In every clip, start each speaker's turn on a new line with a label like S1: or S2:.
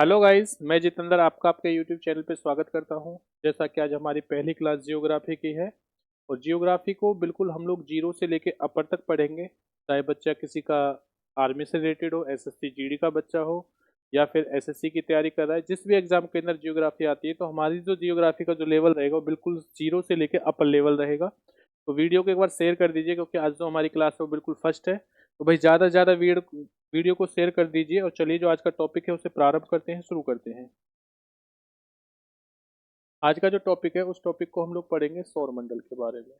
S1: Hello guys, मैं जितेंद्र आपका आपके यूट्यूब चैनल पे स्वागत करता हूं। जैसा कि आज हमारी पहली क्लास जियोग्राफी की है और जियोग्राफी को बिल्कुल हम लोग जीरो से लेके अपर तक पढ़ेंगे। चाहे बच्चा किसी का आर्मी से रिलेटेड हो, एसएससी जीडी का बच्चा हो या फिर एसएससी की तैयारी कर रहा है, जिस भी एग्जाम के अंदर जियोग्राफी आती है तो हमारी जो जियोग्राफी का जो लेवल रहेगा वो बिल्कुल जीरो से लेके अपर लेवल रहेगा। तो वीडियो को एक बार शेयर कर दीजिए क्योंकि आज जो हमारी क्लास है वो बिल्कुल फर्स्ट है। तो भाई ज़्यादा से ज़्यादा वीडियो को शेयर कर दीजिए और चलिए जो आज का टॉपिक है उसे प्रारंभ करते हैं, शुरू करते हैं। आज का जो टॉपिक है उस टॉपिक को हम लोग पढ़ेंगे सौर मंडल के बारे में।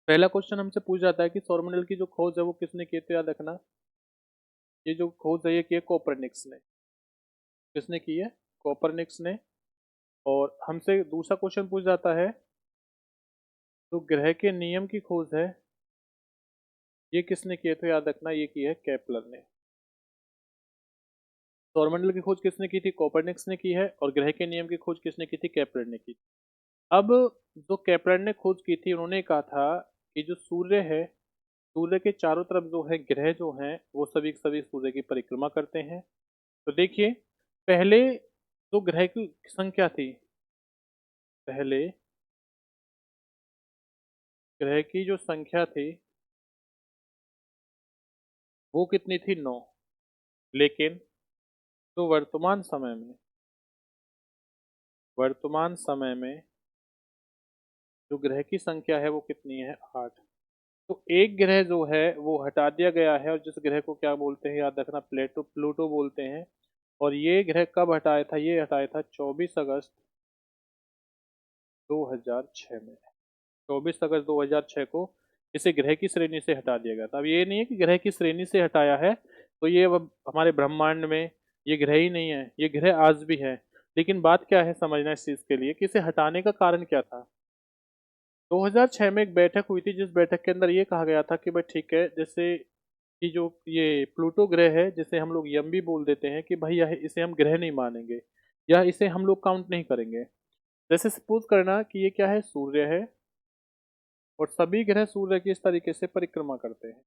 S1: पहला क्वेश्चन हमसे पूछ जाता है कि सौरमंडल की जो खोज है वो किसने की है, तो याद रखना ये जो खोज है ये की है कोपरनिक्स ने। किसने की है? कोपरनिक्स ने। और हमसे दूसरा क्वेश्चन पूछ जाता है तो ग्रह के नियम की खोज है ये किसने की है, तो याद रखना ये की है केपलर ने। सौरमंडल की खोज किसने की थी? कोपरनिक्स ने की है। और ग्रह के नियम की खोज किसने की थी? केपलर ने की। अब जो केपलर ने खोज की थी उन्होंने कहा था कि जो सूर्य है, सूर्य के चारों तरफ जो है ग्रह जो हैं वो सभी के सभी सूर्य की परिक्रमा करते हैं। तो देखिए, पहले जो ग्रह की संख्या थी, पहले ग्रह की जो संख्या थी वो कितनी थी? 9। लेकिन जो वर्तमान समय में जो ग्रह की संख्या है वो कितनी है? 8। तो एक ग्रह जो है वो हटा दिया गया है और जिस ग्रह को क्या बोलते हैं, याद रखना, प्लेटो प्लूटो बोलते हैं। और ये ग्रह कब हटाया था? ये हटाया था 24 अगस्त 2006 में। 24 अगस्त 2006 को इसे ग्रह की श्रेणी से हटा दिया गया था। अब ये नहीं है कि ग्रह की श्रेणी से हटाया है तो ये अब हमारे ब्रह्मांड में ये ग्रह ही नहीं है, ये ग्रह आज भी है। लेकिन बात क्या है समझना इस चीज के लिए कि इसे हटाने का कारण क्या था। 2006 में एक बैठक हुई थी जिस बैठक के अंदर ये कहा गया था कि भाई ठीक है, जैसे कि जो ये प्लूटो ग्रह है जिसे हम लोग यम भी बोल देते हैं कि भाई यह इसे हम ग्रह नहीं मानेंगे या इसे हम लोग काउंट नहीं करेंगे। जैसे सपोज करना कि ये क्या है, सूर्य है और सभी ग्रह सूर्य की इस तरीके से परिक्रमा करते हैं।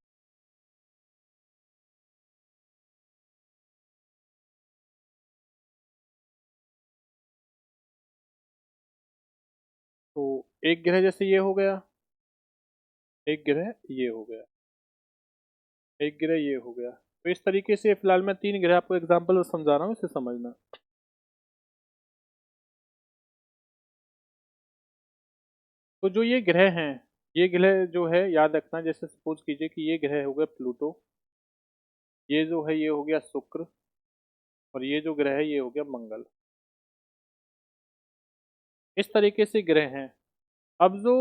S1: तो एक ग्रह जैसे ये हो गया, एक ग्रह ये हो गया, एक ग्रह ये हो गया। तो इस तरीके से फिलहाल मैं 3 ग्रह आपको एग्जांपल समझा रहा हूँ, इसे समझना। तो जो ये ग्रह हैं, ये ग्रह जो है याद रखना, जैसे सपोज कीजिए कि ये ग्रह हो गया प्लूटो, ये जो है ये हो गया शुक्र और ये जो ग्रह है ये हो गया मंगल। इस तरीके से ग्रह हैं। अब जो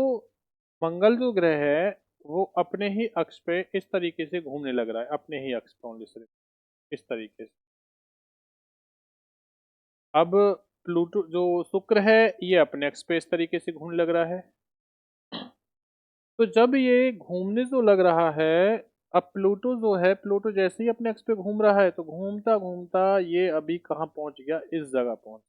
S1: मंगल जो ग्रह है वो अपने ही अक्ष पे इस तरीके से घूमने लग रहा है, अपने ही अक्ष पे ओनली सिर्फ इस तरीके से। अब प्लूटो जो शुक्र है ये अपने अक्ष पे इस तरीके से घूमने लग रहा है। तो जब ये घूमने जो लग रहा है, अब प्लूटो जो है, प्लूटो जैसे ही अपने अक्ष पे घूम रहा है तो घूमता घूमता ये अभी कहाँ पहुंच गया? इस जगह पहुंच।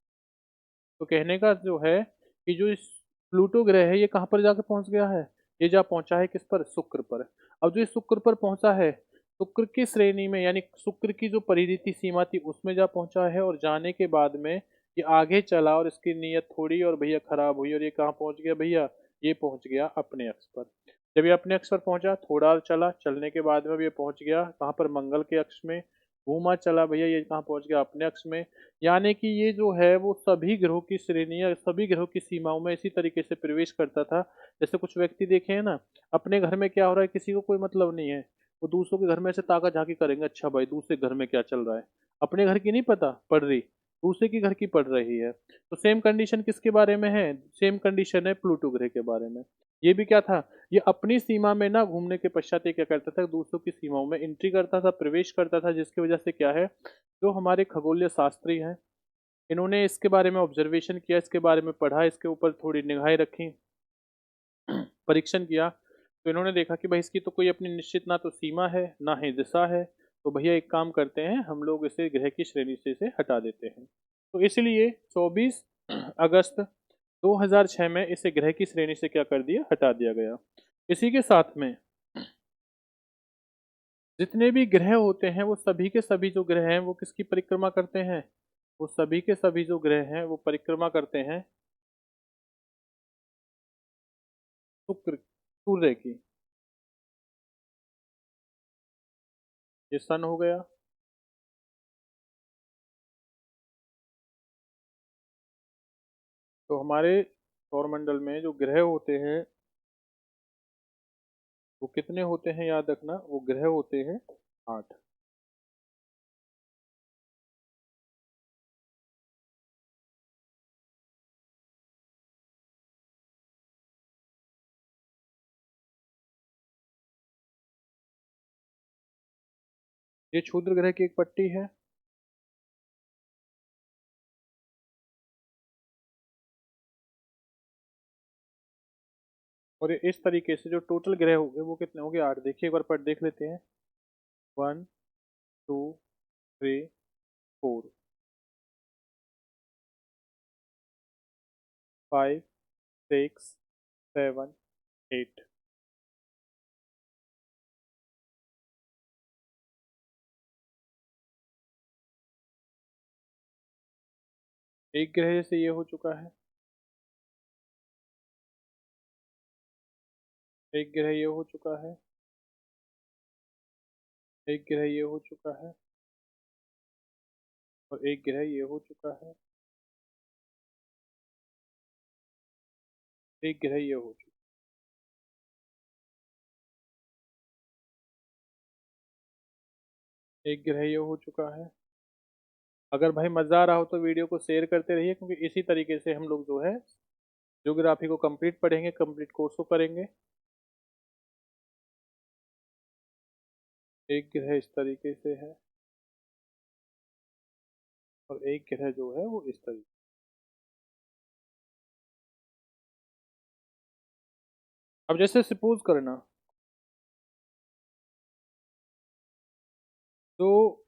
S1: तो कहने का जो है कि जो इस प्लूटो ग्रह है ये कहाँ पर जाके पहुंच गया है? ये जा पहुंचा है किस पर? शुक्र पर। अब जो ये शुक्र पर पहुंचा है, शुक्र की श्रेणी में यानी शुक्र की जो परिधि सीमा थी उसमें जा पहुंचा है और जाने के बाद में ये आगे चला और इसकी नीयत थोड़ी और भैया खराब हुई और ये कहाँ पहुंच गया भैया? ये पहुंच गया अपने अक्ष पर। जब ये अपने अक्ष पर पहुंचा, थोड़ा चला, चलने के बाद में भी ये पहुंच गया कहाँ पर? मंगल के अक्ष में। घूमा चला भैया, ये कहाँ पहुंच गया? अपने अक्ष में। यानी कि ये जो है वो सभी ग्रहों की श्रेणी या सभी ग्रहों की सीमाओं में इसी तरीके से प्रवेश करता था। जैसे कुछ व्यक्ति देखे हैं ना, अपने घर में क्या हो रहा है किसी को कोई मतलब नहीं है, वो दूसरों के घर में से ताका झाकी करेंगे, अच्छा भाई दूसरे घर में क्या चल रहा है, अपने घर की नहीं पता पड़ रही, दूसरे की घर की पड़ रही है। तो सेम कंडीशन किसके बारे में है? सेम कंडीशन है प्लूटो ग्रह के बारे में। ये भी क्या था? ये अपनी सीमा में ना घूमने के पश्चात ये क्या करता था? दूसरों की सीमाओं में एंट्री करता था, प्रवेश करता था, जिसकी वजह से क्या है, जो हमारे खगोलीय शास्त्री हैं इन्होंने इसके बारे में ऑब्जर्वेशन किया, इसके बारे में पढ़ा, इसके ऊपर थोड़ी निगाहें रखी, परीक्षण किया। तो इन्होंने देखा कि भाई इसकी तो कोई अपनी निश्चित ना तो सीमा है ना ही दिशा है। तो भैया एक काम करते हैं, हम लोग इसे ग्रह की श्रेणी से इसे हटा देते हैं। तो इसलिए 24 अगस्त 2006 में इसे ग्रह की श्रेणी से क्या कर दिया, हटा दिया गया। इसी के साथ में जितने भी ग्रह होते हैं वो सभी के सभी जो ग्रह हैं वो किसकी परिक्रमा करते हैं, वो सभी के सभी जो ग्रह हैं वो परिक्रमा करते हैं शुक्र सूर्य की। ये सन हो गया। तो हमारे सौरमंडल में जो ग्रह होते हैं वो कितने होते हैं, याद रखना, वो ग्रह होते हैं 8। ये क्षुद्र ग्रह की एक पट्टी है। और ये इस तरीके से जो टोटल ग्रह होंगे वो कितने होंगे, 8। देखिए एक बार पढ़ देख लेते हैं। 1 2 3 4 5 6 7 8। एक ग्रह से ये हो चुका है, एक ग्रह ये हो चुका है, एक ग्रह ये हो चुका है, और एक ग्रह ये हो चुका है, एक ग्रह ये हो चुका है, एक ग्रह ये हो चुका है। अगर भाई मज़ा आ रहा हो तो वीडियो को शेयर करते रहिए, क्योंकि इसी तरीके से हम लोग जो है ज्योग्राफी को कंप्लीट पढ़ेंगे, कंप्लीट कोर्स को करेंगे। एक ग्रह इस तरीके से है और एक ग्रह जो है वो इस तरीके। अब जैसे सपोज करना, तो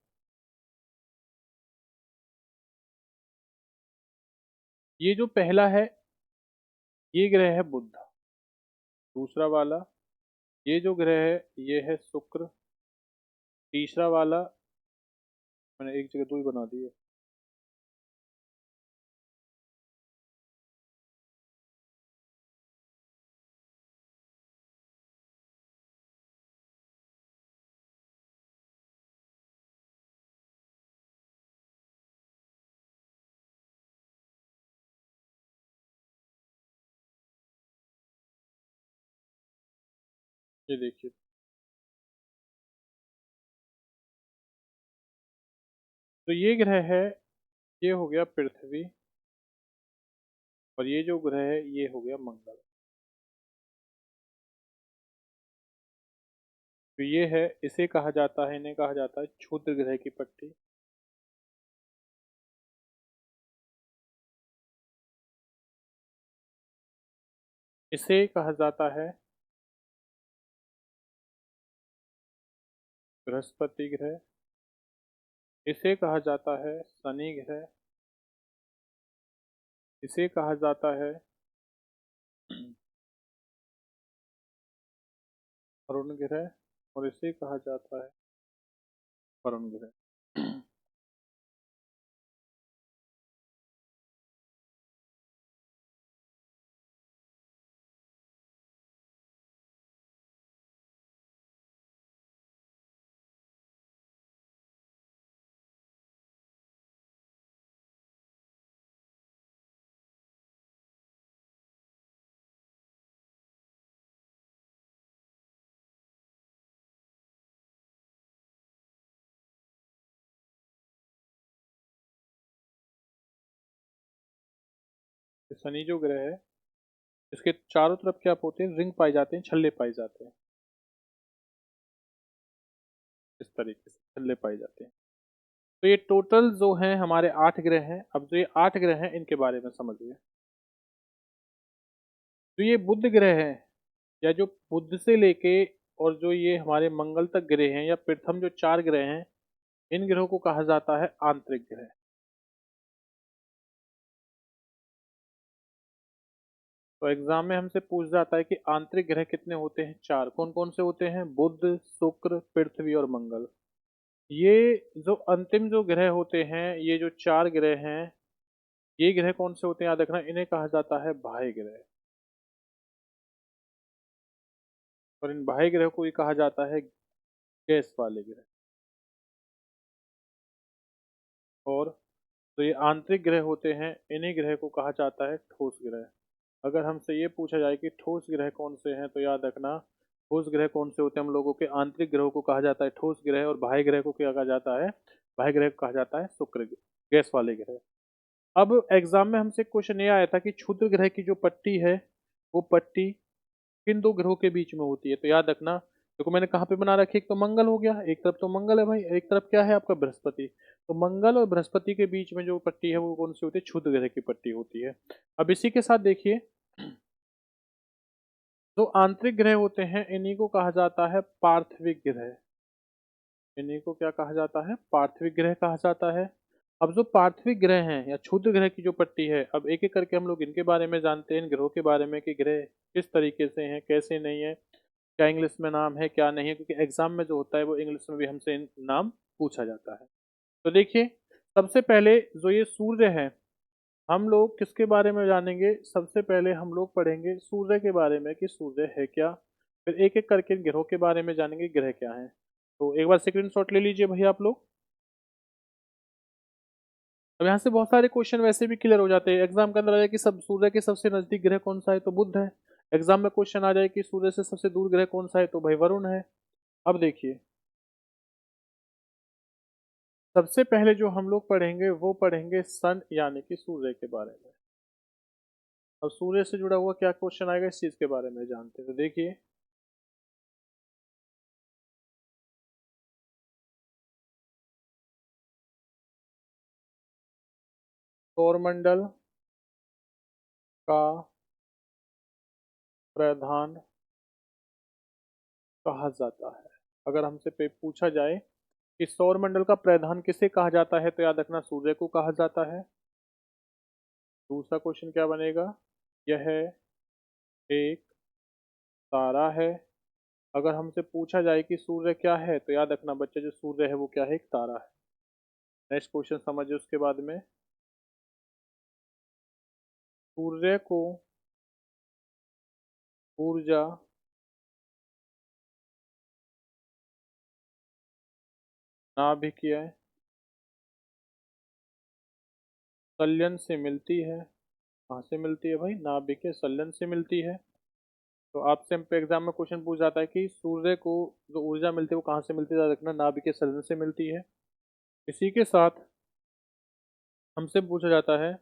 S1: ये जो पहला है ये ग्रह है बुध। दूसरा वाला ये जो ग्रह है ये है शुक्र। तीसरा वाला मैंने एक जगह दो ही बना दिए। ये देखिए, तो ये ग्रह है, ये हो गया पृथ्वी, और ये जो ग्रह है ये हो गया मंगल। तो ये है, इसे कहा जाता है, इन्हें कहा जाता है क्षुद्र ग्रह की पट्टी। इसे कहा जाता है बृहस्पति ग्रह। इसे कहा जाता है शनि ग्रह। इसे कहा जाता है वरुण ग्रह। और इसे कहा जाता है वरुण ग्रह। शनि जो ग्रह है इसके चारों तरफ क्या होते हैं, रिंग पाए जाते हैं, छल्ले पाए जाते हैं। इस तरीके से छल्ले पाए जाते हैं। तो ये टोटल जो हैं हमारे 8 ग्रह हैं। अब जो ये 8 ग्रह हैं इनके बारे में समझिए। तो ये बुध ग्रह है, या जो बुध से लेके और जो ये हमारे मंगल तक ग्रह हैं या प्रथम जो 4 ग्रह हैं, इन ग्रहों को कहा जाता है आंतरिक ग्रह। तो एग्जाम में हमसे पूछ जाता है कि आंतरिक ग्रह कितने होते हैं? 4। कौन कौन से होते हैं? बुध, शुक्र, पृथ्वी और मंगल। ये जो अंतिम जो ग्रह होते हैं, ये जो 4 ग्रह हैं, ये ग्रह कौन से होते हैं? याद रखना, इन्हें कहा जाता है बाह्य ग्रह। और इन बाह्य ग्रह को ही कहा जाता है गैस वाले ग्रह। और तो ये आंतरिक ग्रह होते हैं, इन्हीं ग्रह को कहा जाता है ठोस ग्रह। अगर हमसे ये पूछा जाए कि ठोस ग्रह कौन से हैं, तो याद रखना, ठोस ग्रह कौन से होते हैं हम लोगों के? आंतरिक ग्रहों को कहा जाता है ठोस ग्रह, और बाह्य ग्रह को क्या कहा जाता है? बाह्य ग्रह को कहा जाता है शुक्र गैस वाले ग्रह। अब एग्जाम में हमसे क्वेश्चन ये आया था कि क्षुद्र ग्रह की जो पट्टी है, वो पट्टी किन दो ग्रहों के बीच में होती है? तो याद रखना, देखो मैंने कहाँ पे बना रखी है, एक तो मंगल हो गया, एक तरफ तो मंगल है भाई, एक तरफ क्या है आपका? बृहस्पति। तो मंगल और बृहस्पति के बीच में जो पट्टी है वो कौन सी होती है? क्षुद्र ग्रह की पट्टी होती है। अब इसी के साथ देखिए, जो आंतरिक ग्रह होते हैं, इन्हीं को कहा जाता है पार्थिविक ग्रह। इन्हीं को क्या कहा जाता है? पार्थिविक ग्रह कहा जाता है। अब जो पार्थिविक ग्रह हैं या क्षुद्र ग्रह की जो पट्टी है, अब एक एक करके हम लोग इनके बारे में जानते हैं, इन ग्रहों के बारे में कि ग्रह किस तरीके से हैं, कैसे नहीं है, क्या इंग्लिश में नाम है, क्या नहीं है, क्योंकि एग्जाम में जो होता है वो इंग्लिश में भी हमसे नाम पूछा जाता है। तो देखिए, सबसे पहले जो ये सूर्य है, हम लोग किसके बारे में जानेंगे? सबसे पहले हम लोग पढ़ेंगे सूर्य के बारे में कि सूर्य है क्या। फिर एक एक करके ग्रहों के बारे में जानेंगे ग्रह क्या हैं। तो एक बार स्क्रीनशॉट ले लीजिए भैया आप लोग। अब यहाँ से बहुत सारे क्वेश्चन वैसे भी क्लियर हो जाते हैं। एग्जाम के अंदर आ जाए कि सब सूर्य के सबसे नजदीक ग्रह कौन सा है, तो बुध है। एग्जाम में क्वेश्चन आ जाए कि सूर्य से सबसे दूर ग्रह कौन सा है, तो भाई वरुण है। अब देखिए, सबसे पहले जो हम लोग पढ़ेंगे वो पढ़ेंगे सन यानी कि सूर्य के बारे में। अब सूर्य से जुड़ा हुआ क्या क्वेश्चन आएगा, इस चीज के बारे में जानते हैं। तो देखिए, सौरमंडल का प्रधान कहा जाता है। अगर हमसे पे पूछा जाए कि सौरमंडल का प्रधान किसे कहा जाता है, तो याद रखना सूर्य को कहा जाता है। दूसरा क्वेश्चन क्या बनेगा? यह एक तारा है। अगर हमसे पूछा जाए कि सूर्य क्या है, तो याद रखना बच्चे, जो सूर्य है वो क्या है? एक तारा है। नेक्स्ट क्वेश्चन समझिए उसके बाद में। सूर्य को ऊर्जा नाभिकीय संलयन से मिलती है। कहाँ से मिलती है भाई? नाभिकीय संलयन से मिलती है। तो आपसे हम पे एग्जाम में क्वेश्चन पूछ जाता है कि सूर्य को जो ऊर्जा मिलती है वो कहाँ से मिलती है, याद रखना नाभिकीय संलयन से मिलती है। इसी के साथ हमसे पूछा जाता है,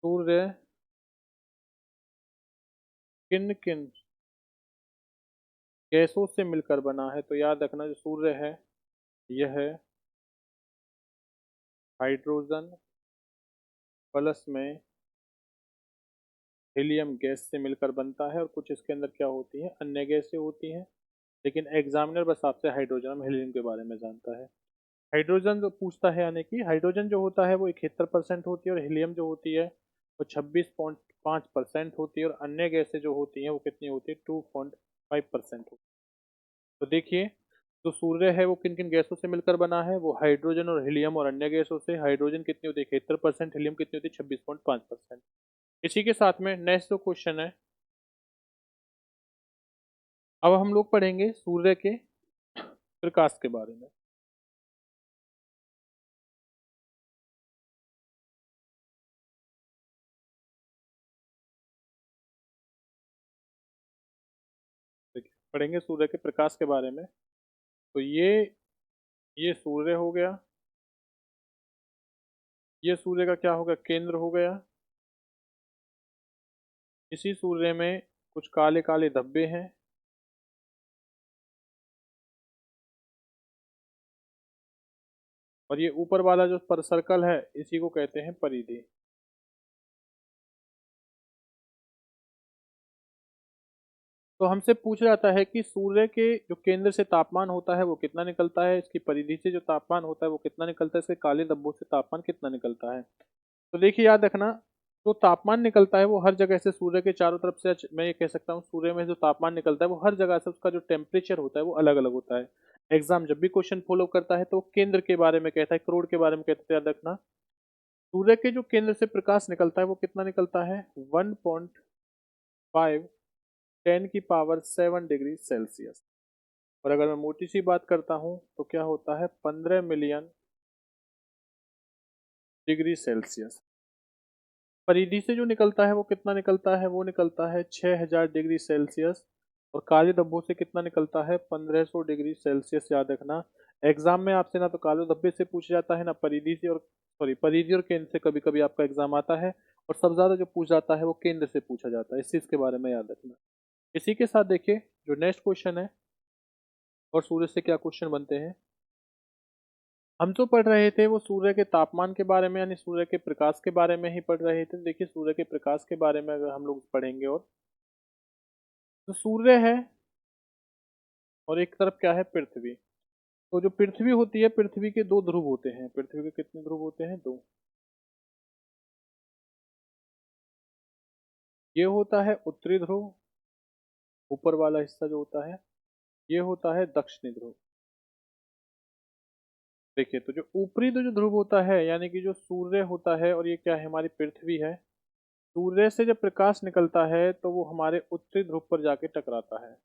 S1: सूर्य किन किन गैसों से मिलकर बना है? तो याद रखना, जो सूर्य है यह हाइड्रोजन प्लस में हीलियम गैस से मिलकर बनता है, और कुछ इसके अंदर क्या होती है? अन्य गैसें होती हैं। लेकिन एग्जामिनर बस आपसे हाइड्रोजन और हीलियम के बारे में जानता है। हाइड्रोजन जो पूछता है, यानी कि हाइड्रोजन जो होता है वो 71% होती है, और हीलियम जो होती है वो 26.5% होती है, और अन्य गैसें जो होती हैं वो कितनी होती है? 2.5% होती है। तो देखिए, जो सूर्य है वो किन किन गैसों से मिलकर बना है? वो हाइड्रोजन और हीलियम और अन्य गैसों से। हाइड्रोजन कितनी होती है? 71%। हीलियम कितनी होती है? 26.5%। इसी के साथ में नेक्स्ट जो क्वेश्चन है, अब हम लोग पढ़ेंगे सूर्य के प्रकाश के बारे में। देखिए, पढ़ेंगे सूर्य के प्रकाश के बारे में। तो ये सूर्य हो गया। ये सूर्य का क्या होगा? केंद्र हो गया। इसी सूर्य में कुछ काले काले धब्बे हैं, और ये ऊपर वाला जो पर सर्कल है, इसी को कहते हैं परिधि। तो हमसे पूछा जाता है कि सूर्य के जो केंद्र से तापमान होता है वो कितना निकलता है, इसकी परिधि से जो तापमान होता है वो कितना निकलता है, इसके काले धब्बों से तापमान कितना निकलता है। तो देखिए, याद रखना, जो तापमान निकलता है वो हर जगह से सूर्य के चारों तरफ से, मैं ये कह सकता हूँ सूर्य में जो तापमान निकलता है वो हर जगह से उसका जो टेम्परेचर होता है वो अलग अलग होता है। एग्जाम जब भी क्वेश्चन फॉलो करता है तो वो केंद्र के बारे में कहता है, करोड़ के बारे में कहता है, याद रखना। सूर्य के जो केंद्र से प्रकाश निकलता है वो कितना निकलता है, 1.5 10⁻⁷ और अगर मैं मोटी सी बात करता हूँ तो क्या होता है, 15 मिलियन डिग्री सेल्सियस। परिधि से जो निकलता है वो कितना निकलता है, वो निकलता है 6000 डिग्री सेल्सियस। और काले धब्बों से कितना निकलता है, 1500 डिग्री सेल्सियस, याद रखना। एग्जाम में आपसे ना तो काले धब्बे से पूछा जाता है ना परिधि से, और सॉरी परिधि और केंद्र से कभी कभी आपका एग्जाम आता है। और सबसे ज्यादा जो पूछा जाता है वो केंद्र से पूछा जाता है, इस चीज के बारे में याद रखना। इसी के साथ देखिए जो नेक्स्ट क्वेश्चन है, और सूर्य से क्या क्वेश्चन बनते हैं। हम जो पढ़ रहे थे वो सूर्य के तापमान के बारे में, यानी सूर्य के प्रकाश के बारे में ही पढ़ रहे थे। देखिए सूर्य के प्रकाश के बारे में अगर हम लोग पढ़ेंगे, और तो सूर्य है और एक तरफ क्या है, पृथ्वी। तो जो पृथ्वी होती है, पृथ्वी के दो ध्रुव होते हैं। पृथ्वी के कितने ध्रुव होते हैं, दो। ये होता है उत्तरी ध्रुव, ऊपर वाला हिस्सा जो होता है। ये होता है दक्षिणी ध्रुव। देखिए तो जो ऊपरी तो जो ध्रुव होता है, यानी कि जो सूर्य होता है, और ये क्या है, हमारी पृथ्वी है। सूर्य से जब प्रकाश निकलता है तो वो हमारे उत्तरी ध्रुव पर जाके टकराता है।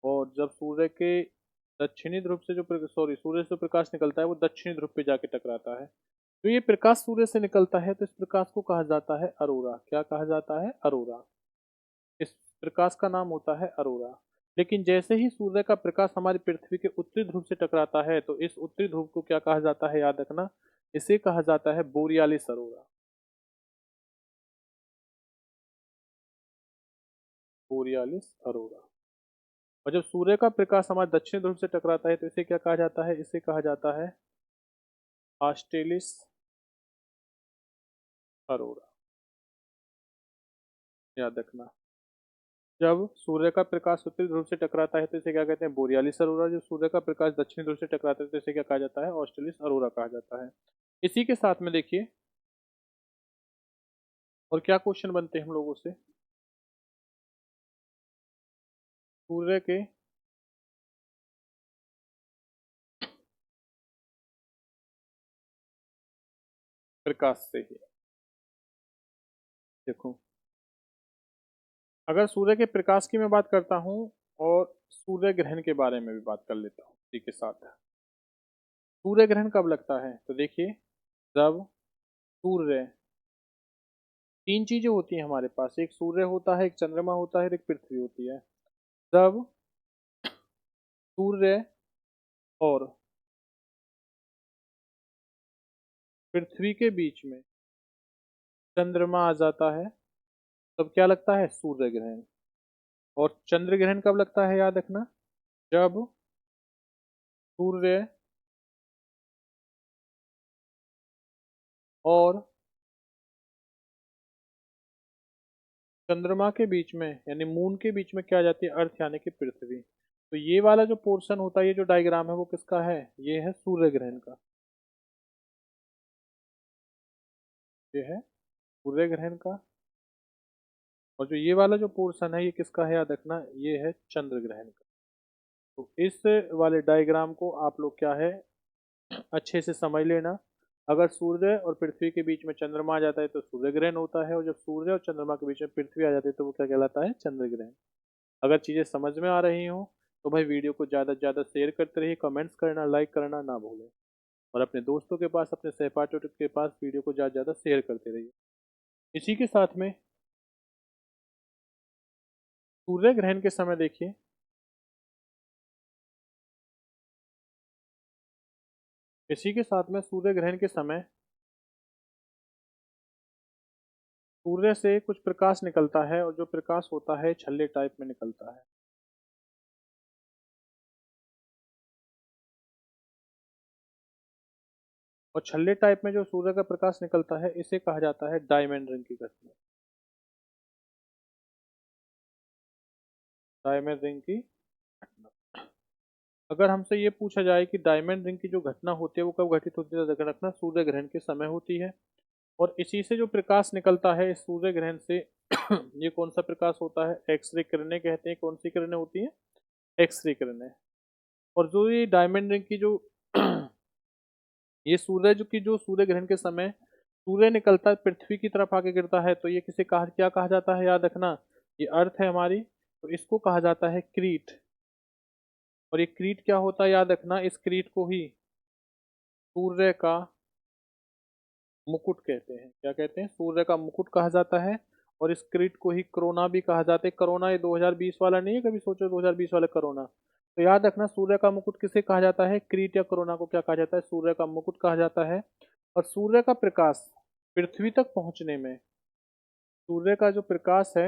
S1: और जब सूर्य के दक्षिणी ध्रुव से जो सॉरी सूर्य से प्रकाश निकलता है वो दक्षिणी ध्रुव पे जाके टकराता है। तो ये प्रकाश सूर्य से निकलता है तो इस प्रकाश को कहा जाता है अरोरा। क्या कहा जाता है, अरोरा। इस प्रकाश का नाम होता है अरोरा। लेकिन जैसे ही सूर्य का प्रकाश हमारी पृथ्वी के उत्तरी ध्रुव से टकराता है तो इस उत्तरी ध्रुव को क्या कहा जाता है, याद रखना। इसे कहा जाता है बोरियालिस अरोरा। बोरियालिस अरोरा। और जब सूर्य का प्रकाश हमारे दक्षिण ध्रुव से टकराता है तो इसे क्या कहा जाता है, इसे कहा जाता है ऑस्ट्रेलिस अरोरा। याद रखना। जब सूर्य का प्रकाश उत्तरी ध्रुव से टकराता है तो इसे क्या कहते हैं, बोरियालिस अरोरा। जब सूर्य का प्रकाश दक्षिणी ध्रुव से टकराता है तो इसे क्या कहा जाता है, ऑस्ट्रेलिस अरोरा कहा जाता है। इसी के साथ में देखिए और क्या क्वेश्चन बनते हैं हम लोगों से। सूर्य के प्रकाश से ही, देखो अगर सूर्य के प्रकाश की मैं बात करता हूँ, और सूर्य ग्रहण के बारे में भी बात कर लेता हूँ इसी के साथ। सूर्य ग्रहण कब लगता है, तो देखिए जब सूर्य, तीन चीजें होती हैं हमारे पास, एक सूर्य होता है, एक चंद्रमा होता है और एक पृथ्वी होती है। जब सूर्य और पृथ्वी के बीच में चंद्रमा आ जाता है तब क्या लगता है, सूर्य ग्रहण। और चंद्र ग्रहण कब लगता है, याद रखना। जब सूर्य और चंद्रमा के बीच में, यानी मून के बीच में क्या आ जाती है, अर्थ यानी कि पृथ्वी। तो ये वाला जो पोर्शन होता है, ये जो डायग्राम है वो किसका है, ये है सूर्य ग्रहण का। ये है सूर्य ग्रहण का। और जो ये वाला जो पोर्शन है ये किसका है, याद रखना, ये है चंद्र ग्रहण का। तो इस वाले डायग्राम को आप लोग क्या है, अच्छे से समझ लेना। अगर सूर्य और पृथ्वी के बीच में चंद्रमा आ जाता है तो सूर्य ग्रहण होता है, और जब सूर्य और चंद्रमा के बीच में पृथ्वी आ जाती है तो वो क्या कहलाता है, चंद्र ग्रहण। अगर चीज़ें समझ में आ रही हो तो भाई वीडियो को ज़्यादा से ज़्यादा शेयर करते रहिए, कमेंट्स करना, लाइक करना ना भूलें। और अपने दोस्तों के पास, अपने सहपाठियों के पास वीडियो को ज़्यादा से ज़्यादा शेयर करते रहिए। इसी के साथ में सूर्य ग्रहण के समय देखिए, इसी के साथ में सूर्य ग्रहण के समय सूर्य से कुछ प्रकाश निकलता है, और जो प्रकाश होता है छल्ले टाइप में निकलता है। और छल्ले टाइप में जो सूर्य का प्रकाश निकलता है इसे कहा जाता है डायमंड रिंग की घटना। डायमंड रिंग की घटना। अगर हमसे ये पूछा जाए कि डायमंड रिंग की जो घटना होती है वो कब घटित होती है, तो रखना सूर्य ग्रहण के समय होती है। और इसी से जो प्रकाश निकलता है इस सूर्य ग्रहण से ये कौन सा प्रकाश होता है? एक्स-रे किरणें कहते हैं। कौन सी किरणें होती हैं? एक्स-रे किरणें। और जो ये डायमंड रिंग की जो ये सूरज की जो सूर्य ग्रहण के समय सूर्य निकलता है पृथ्वी की तरफ आके गिरता है, तो ये किसे कहा क्या कहा जाता है? याद रखना, ये अर्थ है हमारी, तो इसको कहा जाता है क्रीट। और ये क्रीट क्या होता है? याद रखना, इस क्रीट को ही सूर्य का मुकुट कहते हैं। क्या कहते हैं? सूर्य का मुकुट कहा जाता है। और इस क्रीट को ही कोरोना भी कहा जाता है। कोरोना ये 2020 वाला नहीं है, कभी सोचो 2020 वाला कोरोना। तो याद रखना, सूर्य का मुकुट किसे कहा जाता है? क्रीट या कोरोना को क्या कहा जाता है? सूर्य का मुकुट कहा जाता है। और सूर्य का प्रकाश पृथ्वी तक पहुंचने में, सूर्य का जो प्रकाश है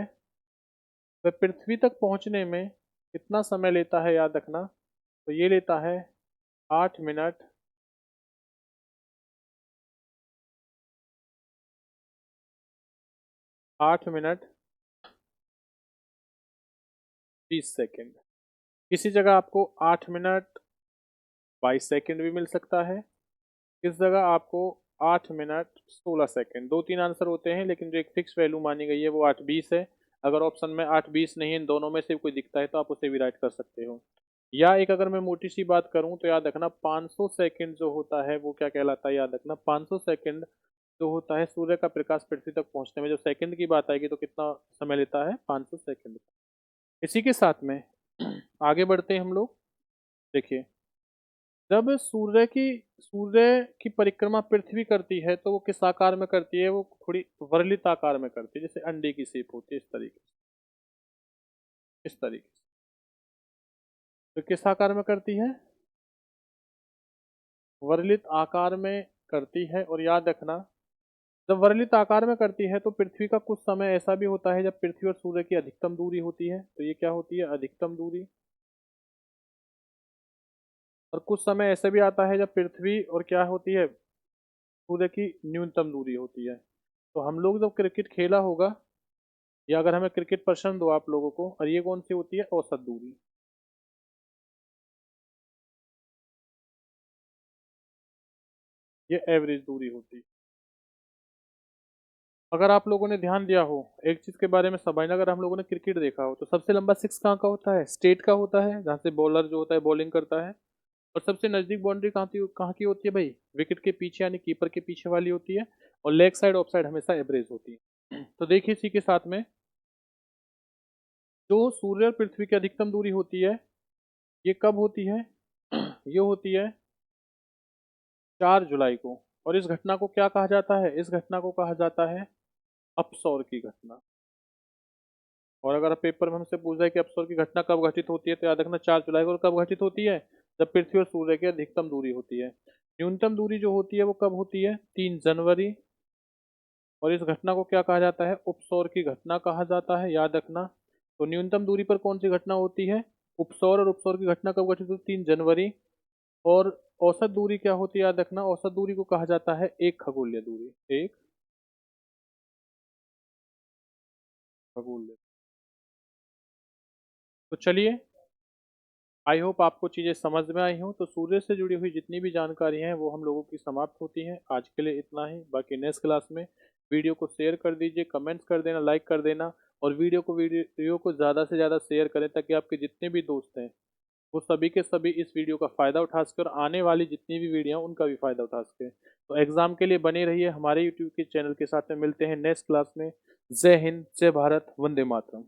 S1: वह पृथ्वी तक पहुंचने में कितना समय लेता है? याद रखना, तो ये लेता है 8 मिनट 8 मिनट 20 सेकेंड। किसी जगह आपको 8 मिनट 22 सेकेंड भी मिल सकता है, इस जगह आपको 8 मिनट 16 सेकेंड। दो तीन आंसर होते हैं, लेकिन जो एक फिक्स वैल्यू मानी गई है वो 8:20 है। अगर ऑप्शन में 8:20 नहीं है, इन दोनों में से कोई दिखता है तो आप उसे भी राइट कर सकते हो। या एक अगर मैं मोटी सी बात करूं तो याद रखना, 500 सेकेंड जो होता है वो क्या कहलाता है? याद रखना, 500 सेकेंड जो होता है सूर्य का प्रकाश पृथ्वी तक पहुंचने में, जब सेकंड की बात आएगी तो कितना समय लेता है? 500 सेकेंड। इसी के साथ में आगे बढ़ते हैं हम लोग। देखिए, जब सूर्य की परिक्रमा पृथ्वी करती है तो वो किस आकार में करती है? वो थोड़ी वर्लित आकार में करती है, जैसे अंडे की शेप होती है, इस तरीके से, इस तरीके से। तो किस आकार में करती है? वर्लित आकार में करती है। और याद रखना, जब वर्लित आकार में करती है तो पृथ्वी का कुछ समय ऐसा भी होता है जब पृथ्वी और सूर्य की अधिकतम दूरी होती है। तो ये क्या होती है? अधिकतम दूरी। और कुछ समय ऐसे भी आता है जब पृथ्वी और क्या होती है? सूर्य की न्यूनतम दूरी होती है। तो हम लोग जब क्रिकेट खेला होगा, या अगर हमें क्रिकेट पसंद हो आप लोगों को, और ये कौन सी होती है? औसत दूरी। ये एवरेज दूरी होती है। अगर आप लोगों ने ध्यान दिया हो एक चीज के बारे में समझना, अगर हम लोगों ने क्रिकेट देखा हो तो सबसे लंबा सिक्स कहाँ का होता है? स्टेट का होता है, जहाँ से बॉलर जो होता है बॉलिंग करता है। और सबसे नजदीक बाउंड्री कहाँ की होती है भाई? विकेट के पीछे, यानी कीपर के पीछे वाली होती है। और लेग साइड ऑफ साइड हमेशा एवरेज होती है। तो देखिए, इसी के साथ में जो सूर्य और पृथ्वी की अधिकतम दूरी होती है, ये कब होती है? ये होती है 4 जुलाई को। और इस घटना को क्या कहा जाता है? इस घटना को कहा जाता है अपसौर की घटना। और अगर पेपर में हमसे पूछा है कि अपसौर की घटना कब घटित होती है, तो याद रखना 4 जुलाई को। और कब घटित होती है? जब पृथ्वी और सूर्य की अधिकतम दूरी होती है। न्यूनतम दूरी जो होती है वो कब होती है? 3 जनवरी। और इस घटना को क्या कहा जाता है? उपसौर की घटना कहा जाता है, याद रखना। तो न्यूनतम दूरी पर कौन सी घटना होती है? उपसौर। और उपसौर की घटना कब घटित होती है? 3 जनवरी। और औसत दूरी क्या होती है? याद रखना, औसत दूरी को कहा जाता है एक खगोलीय दूरी। एक खगोलीय। तो चलिए, आई होप आपको चीज़ें समझ में आई हों। तो सूर्य से जुड़ी हुई जितनी भी जानकारी हैं वो हम लोगों की समाप्त होती हैं। आज के लिए इतना ही। बाकी नेक्स्ट क्लास में वीडियो को शेयर कर दीजिए, कमेंट्स कर देना, लाइक कर देना। और वीडियो को ज़्यादा से ज़्यादा शेयर करें, ताकि आपके जितने भी दोस्त हैं वो सभी के सभी इस वीडियो का फ़ायदा उठा सके, और आने वाली जितनी भी वीडियो हैं उनका भी फ़ायदा उठा सके। तो एग्ज़ाम के लिए बने रहिए हमारे यूट्यूब के चैनल के साथ में। मिलते हैं नेक्स्ट क्लास में। जय हिंद, जय भारत, वंदे मातरम।